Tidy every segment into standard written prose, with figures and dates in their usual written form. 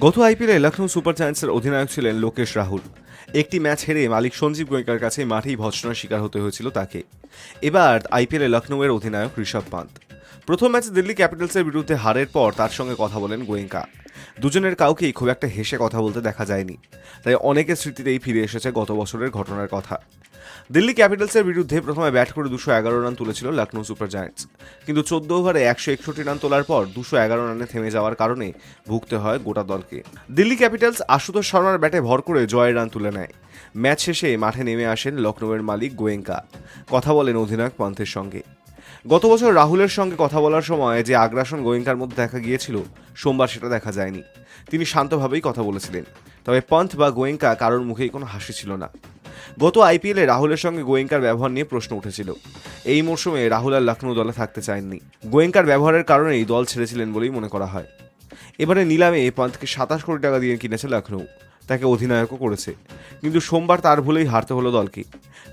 গত আইপিএলে লখনৌ সুপার জায়ান্টসের অধিনায়ক ছিলেন লোকেশ রাহুল। একটি ম্যাচ হেরে মালিক সঞ্জীব গোয়েঙ্কার কাছে মাঠেই ভৎসনার শিকার হতে হয়েছিল তাকে। এবার আইপিএলে লখনৌয়ের অধিনায়ক ঋষভ পান্ত। প্রথম ম্যাচে দিল্লি ক্যাপিটালসের বিরুদ্ধে হারের পর তার সঙ্গে কথা বলেন গোয়েঙ্কা। দুজনের কাউকেই খুব একটা হেসে কথা বলতে দেখা যায়নি, তাই অনেকের স্মৃতিতেই ফিরে এসেছে গত বছরের ঘটনার কথা। দিল্লি ক্যাপিটালসের বিরুদ্ধে প্রথমে ব্যাট করে 211 রান তুলেছিল লখনৌ সুপার জায়ান্টস, কিন্তু 14 ওভারে 161 রান তোলার পর 211 রানে থেমে যাওয়ার কারণে ভুগতে হয় গোটা দলকে। দিল্লি ক্যাপিটালস আশুতোষ শর্মার ব্যাটে ভর করে জয়ের রান তুলে নেয়। ম্যাচ শেষে মাঠে নেমে আসেন লখনৌয়ের মালিক গোয়েঙ্কা, কথা বলেন অধিনায়ক পান্থের সঙ্গে। গত বছর রাহুলের সঙ্গে কথা বলার সময় যে আগ্রাসন গোয়েঙ্কার মধ্যে দেখা গিয়েছিল, সোমবার সেটা দেখা যায়নি। তিনি শান্তভাবেই কথা বলেছিলেন, তবে পন্থ বা গোয়েঙ্কা কারোর মুখেই কোনো হাসি ছিল না। গত আইপিএলে রাহুলের সঙ্গে গোয়েঙ্কার ব্যবহার নিয়ে প্রশ্ন উঠেছিল। এই মরশুমে রাহুল আর লখনৌ দলে থাকতে চাননি, গোয়েঙ্কার ব্যবহারের কারণেই দল ছেড়েছিলেন বলেই মনে করা হয়। এবারে নিলামে পন্থকে 27 কোটি টাকা দিয়ে কিনেছে লখনৌ, তাকে অধিনায়কও করেছে, কিন্তু সোমবার তার ভুলেই হারতে হলো দলকে।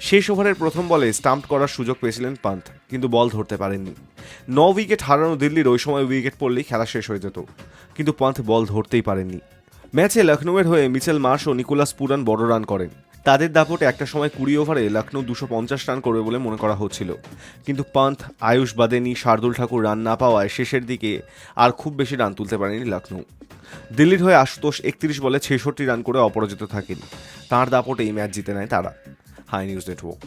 শেষ ওভারের প্রথম বলে স্টাম্প করার সুযোগ পেয়েছিলেন পান্থ, কিন্তু বল ধরতে পারেননি। 9 উইকেট হারানো দিল্লির ওই সময় উইকেট পড়লেই খেলা শেষ হয়ে যেত, কিন্তু পান্থ বল ধরতেই পারেননি। ম্যাচে লখনৌয়ের হয়ে মিচেল মার্শ ও নিকোলাস পুরান বড় রান করেন। তাদের দাপটে একটা সময় 20 ওভারে লখনৌ 250 রান করবে বলে মনে করা হচ্ছিল, কিন্তু পান্থ, আয়ুষ বাদেনি, শার্দুল ঠাকুর রান না পাওয়ায় শেষের দিকে আর খুব বেশি রান তুলতে পারেনি লখনৌ। দিল্লির হয়ে আশুতোষ 31 বলে 66 রান করে অপরাজিত থাকেন। তাঁর দাপটেই ম্যাচ জিতে নেয় তারা। High news network.